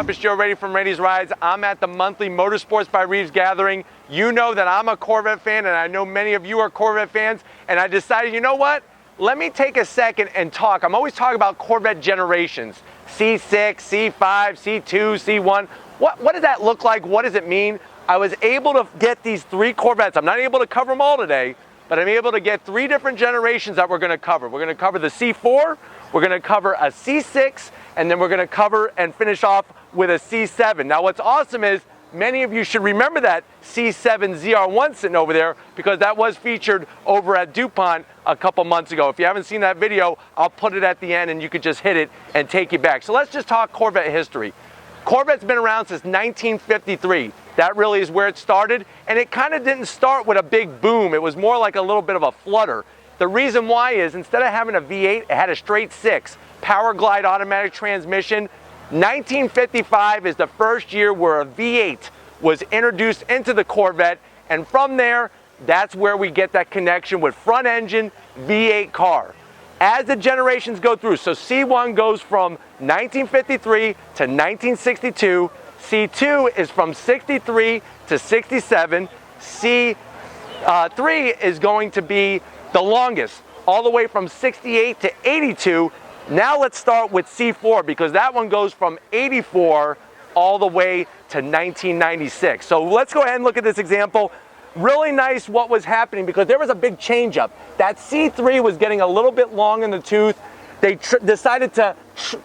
up? It's Joe Raiti from Raiti's Rides. I'm at the monthly Motorsports by Reeves gathering. You know that I'm a Corvette fan, and I know many of you are Corvette fans, and I decided, you know what? Let me take a second and talk. I'm always talking about Corvette generations. C6, C5, C2, C1. What does that look like? What does it mean? I was able to get these three Corvettes. I'm not able to cover them all today, but I'm able to get three different generations that we're going to cover. We're going to cover the C4, we're going to cover a C6, and then we're going to cover and finish off with a C7. Now what's awesome is many of you should remember that C7 ZR1 sitting over there because that was featured over at DuPont a couple months ago. If you haven't seen that video, I'll put it at the end and you could just hit it and take you back. So let's just talk Corvette history. Corvette's been around since 1953. That really is where it started, and it kind of didn't start with a big boom. It was more like a little bit of a flutter. The reason why is instead of having a V8, it had a straight 6, Power Glide automatic transmission. 1955 is the first year where a V8 was introduced into the Corvette, and from there, that's where we get that connection with front engine V8 car. As the generations go through, so C1 goes from 1953 to 1962, C2 is from 63 to 67, C3 is going to be the longest, all the way from 68 to 82. Now let's start with C4 because that one goes from 84 all the way to 1996. So let's go ahead and look at this example. Really nice what was happening because there was a big change up. That C3 was getting a little bit long in the tooth. They decided to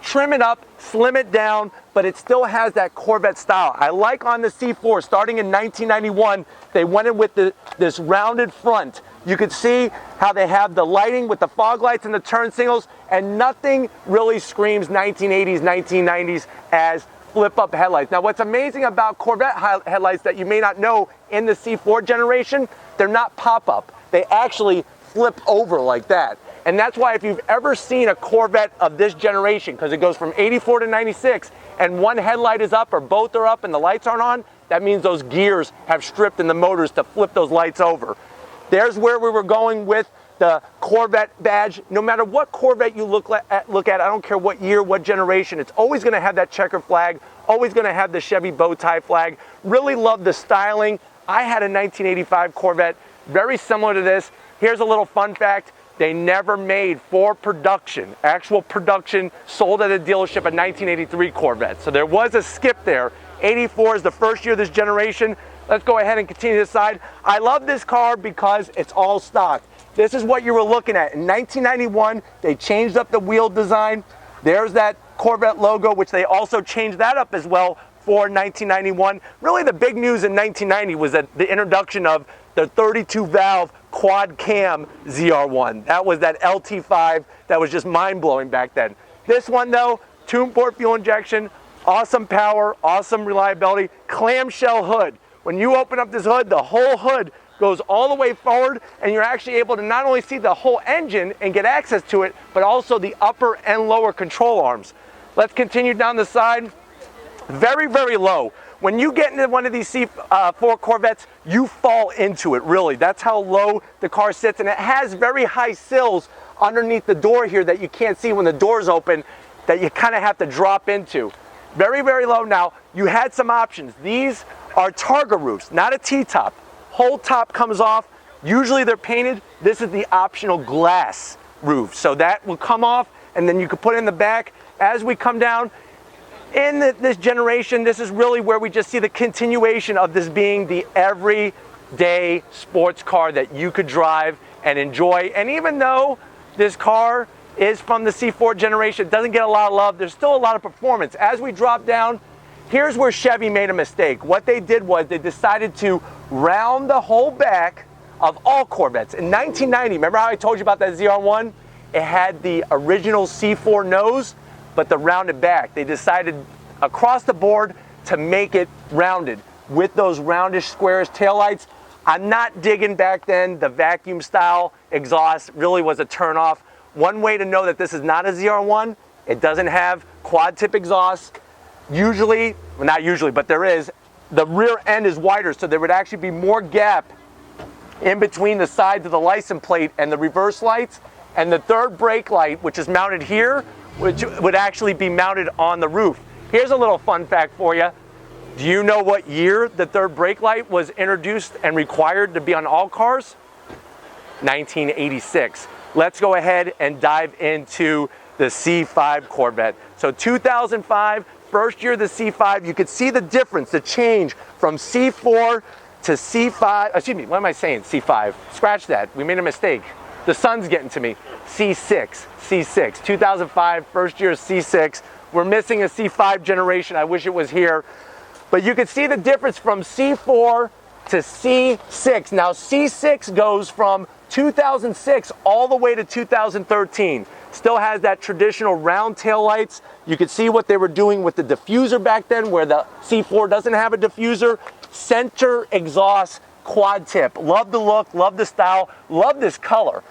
trim it up, slim it down, but it still has that Corvette style. I like on the C4, starting in 1991, they went in with this rounded front. You could see how they have the lighting with the fog lights and the turn signals, and nothing really screams 1980s, 1990s as flip-up headlights. Now what's amazing about Corvette headlights that you may not know in the C4 generation, they're not pop-up. They actually flip over like that. And that's why if you've ever seen a Corvette of this generation, because it goes from 84 to 96, and one headlight is up or both are up and the lights aren't on, that means those gears have stripped in the motors to flip those lights over. There's where we were going with the Corvette badge. No matter what Corvette you look at, I don't care what year, what generation, it's always going to have that checker flag, always going to have the Chevy bow tie flag. Really love the styling. I had a 1985 Corvette, very similar to this. Here's a little fun fact. They never made for production, actual production, sold at a dealership, a 1983 Corvette. So there was a skip there. 84 is the first year of this generation. Let's go ahead and continue this side. I love this car because it's all stock. This is what you were looking at. In 1991, they changed up the wheel design. There's that Corvette logo, which they also changed that up as well for 1991. Really the big news in 1990 was that the introduction of the 32 valve quad cam ZR1. That was that LT5 that was just mind-blowing back then. This one though, tune port fuel injection, awesome power, awesome reliability, clamshell hood. When you open up this hood, the whole hood goes all the way forward, and you're actually able to not only see the whole engine and get access to it, but also the upper and lower control arms. Let's continue down the side. Very, very low. When you get into one of these C4 Corvettes, you fall into it, really. That's how low the car sits, and it has very high sills underneath the door here that you can't see when the door's open, that you kind of have to drop into. Very, very low. Now, you had some options. These are Targa roofs, not a T-top. Whole top comes off. Usually they're painted. This is the optional glass roof. So that will come off, and then you can put it in the back. As we come down, in this generation, this is really where we just see the continuation of this being the everyday sports car that you could drive and enjoy. And even though this car is from the C4 generation, it doesn't get a lot of love, there's still a lot of performance. As we drop down, here's where Chevy made a mistake. What they did was they decided to round the whole back of all Corvettes. In 1990, remember how I told you about that ZR1? It had the original C4 nose, but the rounded back. They decided across the board to make it rounded with those roundish squarish taillights. I'm not digging back then. The vacuum style exhaust really was a turnoff. One way to know that this is not a ZR1, it doesn't have quad tip exhaust. Usually, well, not usually, but there is, the rear end is wider, so there would actually be more gap in between the sides of the license plate and the reverse lights. And the third brake light, which is mounted here, which would actually be mounted on the roof. Here's a little fun fact for you. Do you know what year the third brake light was introduced and required to be on all cars? 1986. Let's go ahead and dive into the C5 Corvette. So 2005, first year of the C5, you could see the difference, the change from C4 to C5, excuse me, what am I saying, C5? Scratch that, we made a mistake. The sun's getting to me. C6, 2005, first year of C6. We're missing a C5 generation, I wish it was here. But you can see the difference from C4 to C6. Now C6 goes from 2006 all the way to 2013. Still has that traditional round tail lights. You can see what they were doing with the diffuser back then, where the C4 doesn't have a diffuser. Center exhaust quad tip. Love the look, love the style, love this color.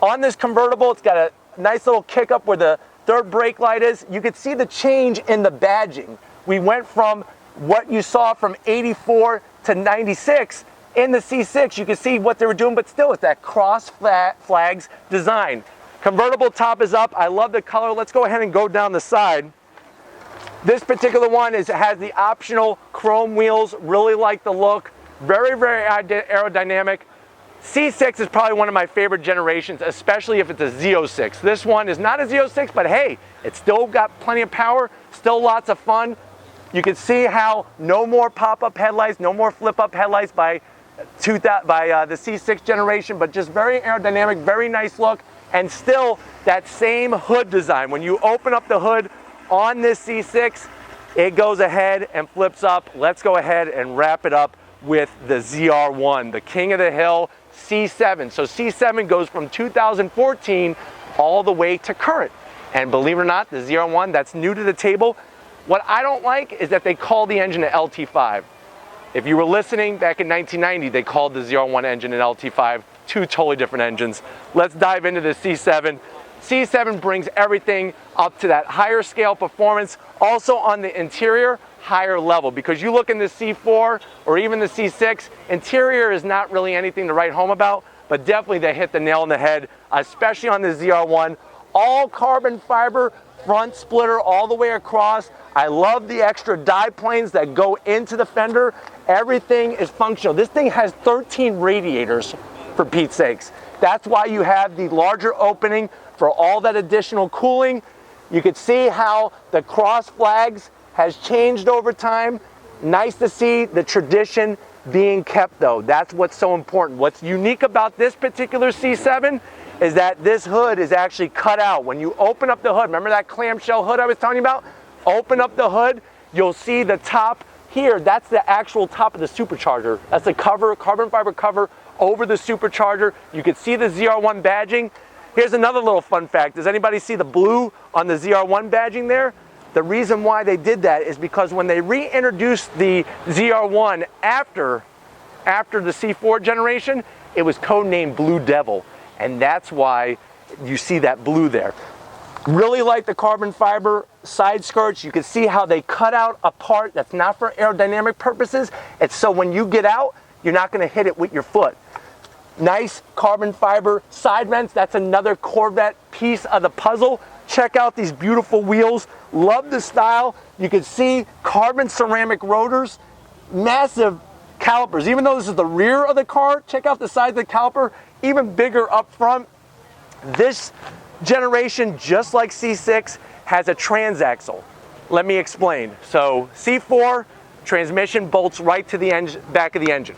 On this convertible, it's got a nice little kick up where the third brake light is. You can see the change in the badging. We went from what you saw from 84 to 96. In the C6, you can see what they were doing, but still it's that cross flags design. Convertible top is up. I love the color. Let's go ahead and go down the side. This particular one has the optional chrome wheels. Really like the look. Very, very aerodynamic. C6 is probably one of my favorite generations, especially if it's a Z06. This one is not a Z06, but hey, it's still got plenty of power, still lots of fun. You can see how no more pop-up headlights, no more flip-up headlights by the C6 generation, but just very aerodynamic, very nice look, and still that same hood design. When you open up the hood on this C6, it goes ahead and flips up. Let's go ahead and wrap it up with the ZR1, the king of the hill, C7. So C7 goes from 2014 all the way to current. And believe it or not, the ZR1, that's new to the table. What I don't like is that they call the engine an LT5. If you were listening back in 1990, they called the ZR1 engine an LT5, two totally different engines. Let's dive into the C7. C7 brings everything up to that higher scale performance. Also on the interior, higher level, because you look in the C4 or even the C6, interior is not really anything to write home about, but definitely they hit the nail on the head, especially on the ZR1. All carbon fiber, front splitter all the way across. I love the extra dive planes that go into the fender. Everything is functional. This thing has 13 radiators, for Pete's sakes. That's why you have the larger opening for all that additional cooling. You can see how the cross flags has changed over time. Nice to see the tradition being kept though. That's what's so important. What's unique about this particular C7 is that this hood is actually cut out. When you open up the hood, remember that clamshell hood I was telling you about? Open up the hood, you'll see the top here. That's the actual top of the supercharger. That's the cover, carbon fiber cover over the supercharger. You can see the ZR1 badging. Here's another little fun fact. Does anybody see the blue on the ZR1 badging there? The reason why they did that is because when they reintroduced the ZR1 after the C4 generation, it was codenamed Blue Devil. And that's why you see that blue there. Really like the carbon fiber side skirts. You can see how they cut out a part that's not for aerodynamic purposes. It's so when you get out, you're not going to hit it with your foot. Nice carbon fiber side vents. That's another Corvette piece of the puzzle. Check out these beautiful wheels. Love the style. You can see carbon ceramic rotors, massive calipers. Even though this is the rear of the car, check out the size of the caliper, even bigger up front. This generation, just like C6, has a transaxle. Let me explain. So C4, transmission bolts right to the back of the engine.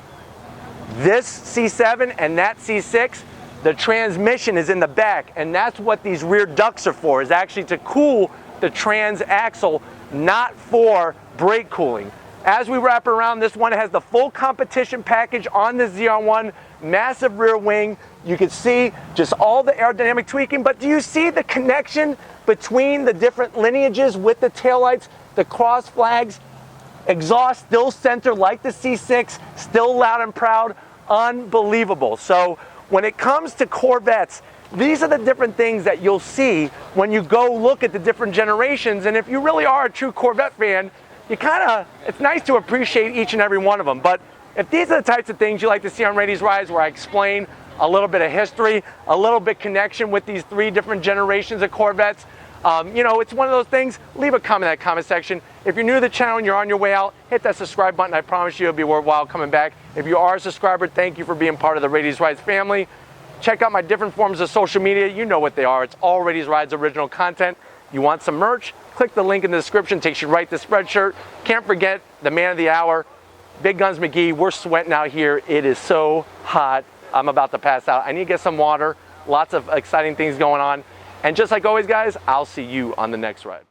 This C7 and that C6, the transmission is in the back, and that's what these rear ducts are for, is actually to cool the transaxle, not for brake cooling. As we wrap around, this one has the full competition package on the ZR1, massive rear wing. You can see just all the aerodynamic tweaking, but do you see the connection between the different lineages with the taillights, the cross flags, exhaust still center like the C6, still loud and proud, unbelievable. So when it comes to Corvettes, these are the different things that you'll see when you go look at the different generations. And if you really are a true Corvette fan, it's nice to appreciate each and every one of them. But if these are the types of things you like to see on Raiti's Rides, where I explain a little bit of history, a little bit connection with these three different generations of Corvettes, You know, it's one of those things. Leave a comment in that comment section. If you're new to the channel and you're on your way out, hit that subscribe button. I promise you it'll be worthwhile coming back. If you are a subscriber, thank you for being part of the Raity's Rides family. Check out my different forms of social media. You know what they are. It's all Raity's Rides original content. You want some merch? Click the link in the description. Takes you right to Spreadshirt. Can't forget the man of the hour, Big Guns McGee. We're sweating out here. It is so hot. I'm about to pass out. I need to get some water. Lots of exciting things going on. And just like always, guys, I'll see you on the next ride.